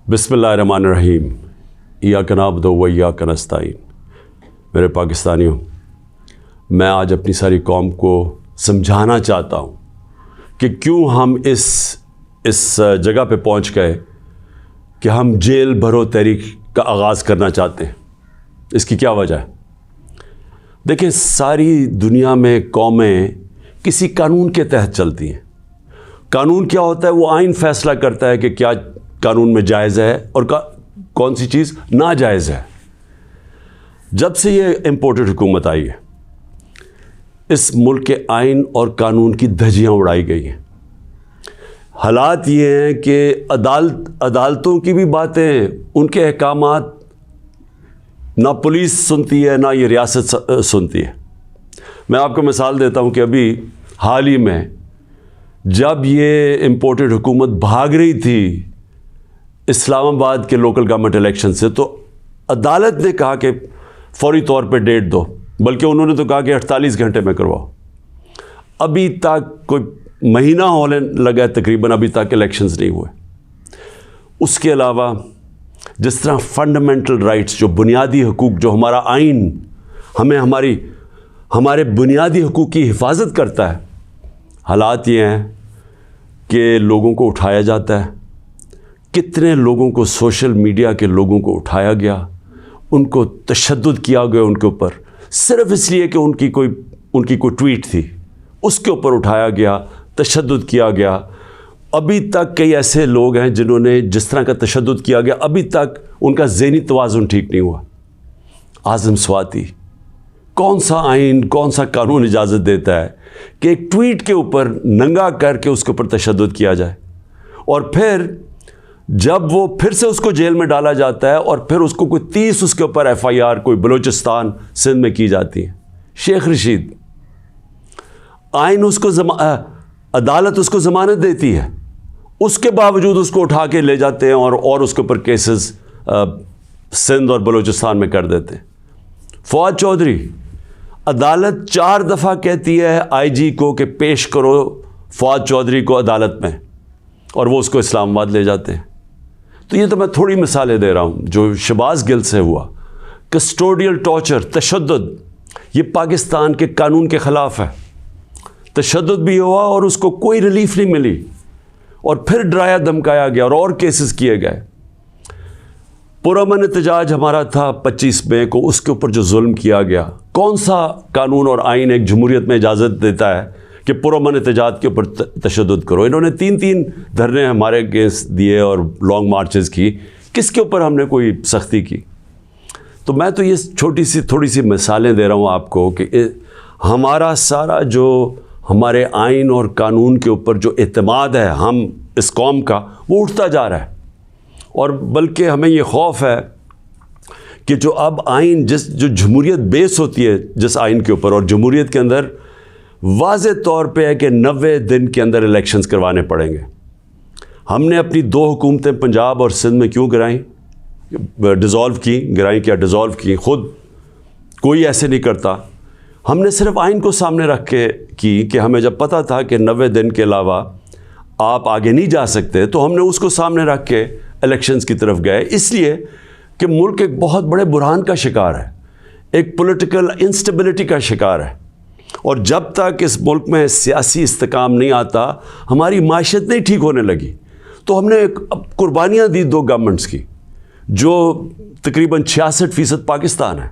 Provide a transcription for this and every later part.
बिस्मिल्लाहिर्रहमानिर्रहीम। इय्याका नअब्दु व इय्याका नस्तईन। मेरे पाकिस्तानियों, मैं आज अपनी सारी कौम को समझाना चाहता हूँ कि क्यों हम इस जगह पे पहुँच गए कि हम जेल भरो तहरीक का आगाज़ करना चाहते हैं। इसकी क्या वजह है? देखिए, सारी दुनिया में कौमें किसी कानून के तहत चलती हैं। कानून क्या होता है? वो आइन फैसला करता है कि क्या कानून में जायज़ है और कौन सी चीज़ नाजायज़ है। जब से ये इम्पोर्टेड हुकूमत आई है, इस मुल्क के आइन और कानून की धज्जियाँ उड़ाई गई हैं। हालात ये हैं कि अदालतों की भी बातें, उनके अहकामात ना पुलिस सुनती है, ना ये रियासत सुनती है। मैं आपको मिसाल देता हूँ कि अभी हाल ही में जब ये इम्पोर्टेड हुकूमत भाग रही थी इस्लामाबाद के लोकल गवर्नमेंट इलेक्शन से, तो अदालत ने कहा कि फौरी तौर पे डेट दो, बल्कि उन्होंने तो कहा कि 48 घंटे में करवाओ। अभी तक कोई महीना होने लगा है तकरीबन, अभी तक इलेक्शंस नहीं हुए। उसके अलावा जिस तरह फंडामेंटल राइट्स, जो बुनियादी हकूक़, जो हमारा आइन हमें हमारे बुनियादी हकूक़ की हिफाजत करता है, हालात ये हैं कि लोगों को उठाया जाता है। कितने लोगों को, सोशल मीडिया के लोगों को उठाया गया, उनको तशद्दुद किया गया उनके ऊपर, सिर्फ इसलिए कि उनकी कोई ट्वीट थी, उसके ऊपर उठाया गया, तशद्दुद किया गया। अभी तक कई ऐसे लोग हैं जिन्होंने जिस तरह का तशद्दुद किया गया, अभी तक उनका ज़हनी तवाज़ुन ठीक नहीं हुआ। आज़म स्वाति, कौन सा आइन, कौन सा कानून इजाज़त देता है कि एक ट्वीट के ऊपर नंगा करके उसके ऊपर तशद्दुद किया जाए, और फिर जब वो फिर से उसको जेल में डाला जाता है और फिर उसको कोई 30 उसके ऊपर FIR कोई बलूचिस्तान सिंध में की जाती है। शेख रशीद, आइन उसको अदालत उसको ज़मानत देती है, उसके बावजूद उसको उठा के ले जाते हैं और उसके ऊपर केसेस सिंध और बलूचिस्तान में कर देते हैं। फवाद चौधरी, अदालत 4 दफ़ा कहती है IG को कि पेश करो फवाद चौधरी को अदालत में, और वो उसको इस्लामाबाद ले जाते हैं। तो ये तो मैं थोड़ी मिसालें दे रहा हूँ। जो शहबाज गिल से हुआ, कस्टोडियल टॉर्चर, तशद्दुद, ये पाकिस्तान के कानून के ख़िलाफ़ है। तशद्दुद भी हुआ और उसको कोई रिलीफ नहीं मिली, और फिर डराया धमकाया गया और केसेस किए गए। पुरअमन एहतजाज हमारा था 25 मई को, उसके ऊपर जो जुल्म किया गया, कौन सा कानून और आइन एक जमहूरियत में इजाज़त देता है कि पुरअमन एहतजाज के ऊपर तशद्दुद करो? इन्होंने 3 धरने हमारे अगेंस्ट दिए और लॉन्ग मार्चेस की, किसके ऊपर हमने कोई सख्ती की? तो मैं तो ये थोड़ी सी मिसालें दे रहा हूँ आपको कि हमारा सारा जो हमारे आइन और कानून के ऊपर जो एतमाद है हम इस कौम का, वो उठता जा रहा है। और बल्कि हमें ये खौफ है कि जो अब आइन, जो जमहूरियत बेस होती है जिस आइन के ऊपर, और जमहूरियत के अंदर वाज़े तौर पे है कि 90 दिन के अंदर इलेक्शंस करवाने पड़ेंगे। हमने अपनी 2 हुकूमतें पंजाब और सिंध में क्यों गिराई, डिज़ोल्व की? खुद कोई ऐसे नहीं करता। हमने सिर्फ आइन को सामने रख के की कि हमें जब पता था कि 90 दिन के अलावा आप आगे नहीं जा सकते, तो हमने उसको सामने रख के इलेक्शंस की तरफ गए, इसलिए कि मुल्क एक बहुत बड़े बुरहान का शिकार है, एक पॉलिटिकल इंस्टेबिलिटी का शिकार है। और जब तक इस मुल्क में सियासी इस्तेकाम नहीं आता, हमारी माशियत नहीं ठीक होने लगी। तो हमने अब कुर्बानियाँ दी 2 गवर्नमेंट्स की, जो तकरीबन 66% पाकिस्तान है,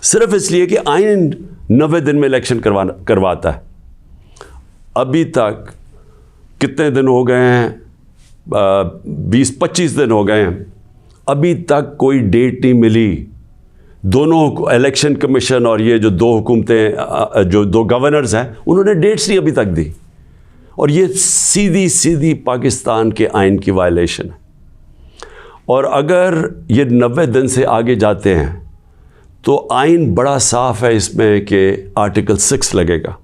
सिर्फ इसलिए कि आइन 90 दिन में इलेक्शन करवाता है। अभी तक कितने दिन हो गए हैं? 20-25 दिन हो गए हैं, अभी तक कोई डेट नहीं मिली। दोनों इलेक्शन कमीशन और ये जो 2 हुकूमतें, जो 2 गवर्नर्स हैं, उन्होंने डेट्स नहीं अभी तक दी, और ये सीधी पाकिस्तान के आइन की वायलेशन है। और अगर ये 90 दिन से आगे जाते हैं तो आइन बड़ा साफ़ है इसमें कि आर्टिकल 6 लगेगा।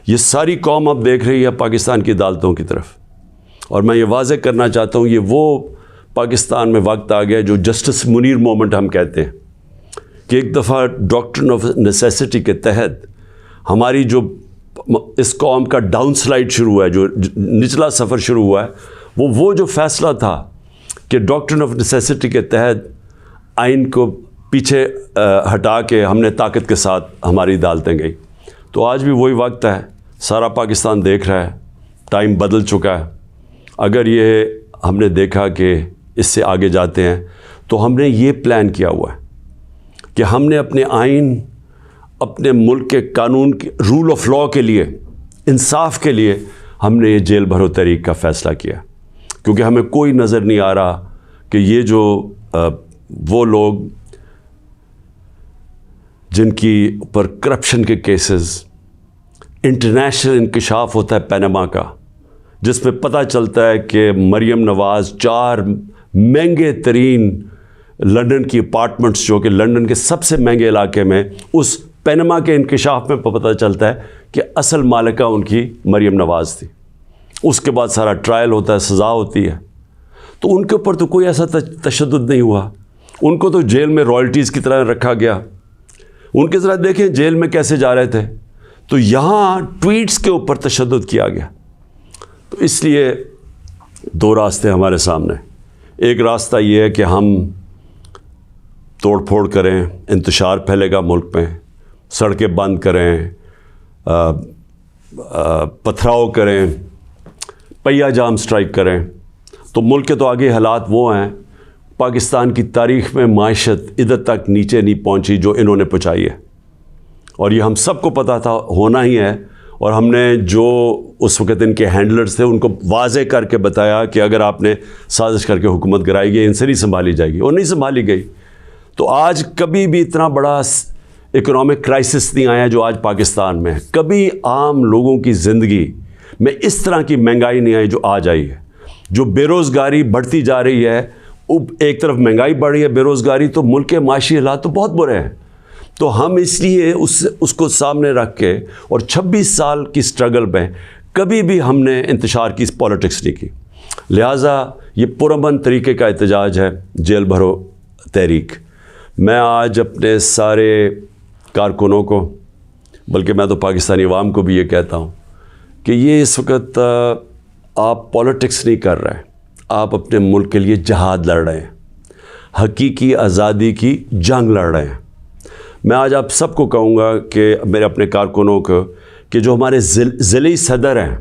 ये सारी कौम अब देख रही है पाकिस्तान की अदालतों की तरफ, और मैं ये वाज़े करना चाहता हूँ, ये वो पाकिस्तान में वक्त आ गया जो जस्टिस मुनीर मोमेंट हम कहते हैं, कि एक दफ़ा डॉक्ट्रिन ऑफ नेसेसिटी के तहत हमारी जो इस कौम का डाउन स्लाइड शुरू हुआ है, जो निचला सफ़र शुरू हुआ है, वो जो फ़ैसला था کہ ڈاکٹرن آف نیسیسٹی کے تحت آئین کو پیچھے ہٹا کے ہم نے طاقت کے ساتھ ہماری عدالتیں گئی. تو آج بھی وہی وقت ہے, سارا پاکستان دیکھ رہا ہے, ٹائم بدل چکا ہے. اگر یہ ہم نے دیکھا کہ اس سے آگے جاتے ہیں تو ہم نے یہ پلان کیا ہوا ہے کہ ہم نے اپنے آئین, اپنے ملک کے قانون کے رول آف لاء کے لیے, انصاف کے لیے ہم نے یہ جیل بھرو تحریک کا فیصلہ کیا, کیونکہ ہمیں کوئی نظر نہیں آ رہا کہ یہ جو وہ لوگ جن کی پر کرپشن کے کیسز, انٹرنیشنل انکشاف ہوتا ہے پینما کا, جس میں پتہ چلتا ہے کہ مریم نواز 4 مہنگے ترین لنڈن کی اپارٹمنٹس, جو کہ لنڈن کے سب سے مہنگے علاقے میں, اس پینما کے انکشاف میں پتہ چلتا ہے کہ اصل مالکہ ان کی مریم نواز تھی. اس کے بعد سارا ٹرائل ہوتا ہے, سزا ہوتی ہے. تو ان کے اوپر تو کوئی ایسا تشدد نہیں ہوا, ان کو تو جیل میں رائلٹیز کی طرح رکھا گیا. ان کے ذرا دیکھیں جیل میں کیسے جا رہے تھے. تو یہاں ٹویٹس کے اوپر تشدد کیا گیا. تو اس لیے 2 راستے ہمارے سامنے. ایک راستہ یہ ہے کہ ہم توڑ پھوڑ کریں, انتشار پھیلے گا ملک میں, سڑکیں بند کریں, پتھراؤ کریں, پہیہ جام سٹرائک کریں. تو ملک کے تو آگے حالات وہ ہیں, پاکستان کی تاریخ میں معیشت ادھر تک نیچے نہیں پہنچی جو انہوں نے پہنچائی ہے, اور یہ ہم سب کو پتہ تھا ہونا ہی ہے. اور ہم نے جو اس وقت ان کے ہینڈلرز تھے ان کو واضح کر کے بتایا کہ اگر آپ نے سازش کر کے حکومت گرائی گئی, ان سے نہیں سنبھالی جائے گی, اور نہیں سنبھالی گئی. تو آج کبھی بھی اتنا بڑا اکنامک کرائسس نہیں آیا جو آج پاکستان میں ہے. کبھی عام لوگوں کی زندگی میں اس طرح کی مہنگائی نہیں آئی جو آج آئی ہے. جو بے روزگاری بڑھتی جا رہی ہے, ایک طرف مہنگائی بڑھ رہی ہے, بے روزگاری, تو ملک کے معاشی حالات تو بہت برے ہیں. تو ہم اس لیے اس کو سامنے رکھ کے, اور 26 سال کی سٹرگل میں کبھی بھی ہم نے انتشار کی پالیٹکس نہیں کی. لہٰذا یہ پرامن طریقے کا احتجاج ہے جیل بھرو تحریک. میں آج اپنے سارے کارکنوں کو, بلکہ میں تو پاکستانی عوام کو بھی یہ کہتا ہوں کہ یہ اس وقت آپ پالیٹکس نہیں کر رہے ہیں, آپ اپنے ملک کے لیے جہاد لڑ رہے ہیں, حقیقی آزادی کی جنگ لڑ رہے ہیں. میں آج آپ سب کو کہوں گا کہ میرے اپنے کارکنوں کو کہ جو ہمارے ضلعی صدر ہیں,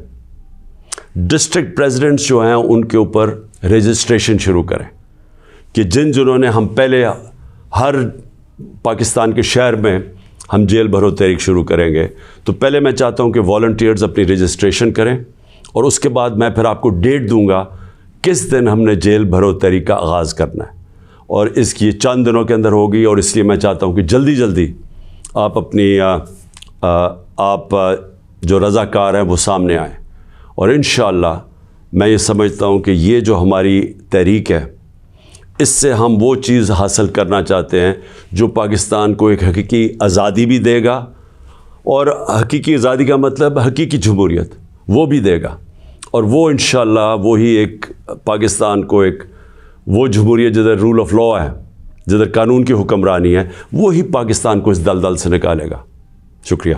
ڈسٹرکٹ پریزیڈنٹس جو ہیں, ان کے اوپر رجسٹریشن شروع کریں, کہ جنہوں نے ہم پہلے ہر پاکستان کے شہر میں ہم جیل بھرو تحریک شروع کریں گے. تو پہلے میں چاہتا ہوں کہ والنٹیئرز اپنی رجسٹریشن کریں, اور اس کے بعد میں پھر آپ کو ڈیٹ دوں گا کس دن ہم نے جیل بھرو تحریک کا آغاز کرنا ہے, اور اس کی چند دنوں کے اندر ہوگی. اور اس لیے میں چاہتا ہوں کہ جلدی جلدی آپ اپنی آپ جو رضاکار ہیں وہ سامنے آئیں. اور انشاءاللہ میں یہ سمجھتا ہوں کہ یہ جو ہماری تحریک ہے, اس سے ہم وہ چیز حاصل کرنا چاہتے ہیں جو پاکستان کو ایک حقیقی آزادی بھی دے گا, اور حقیقی آزادی کا مطلب حقیقی جمہوریت وہ بھی دے گا. اور وہ انشاءاللہ وہی ایک پاکستان کو ایک وہ جمہوریت جدھر رول آف لاء ہے, جدھر قانون کی حکمرانی ہے, وہی پاکستان کو اس دلدل سے نکالے گا. شکریہ.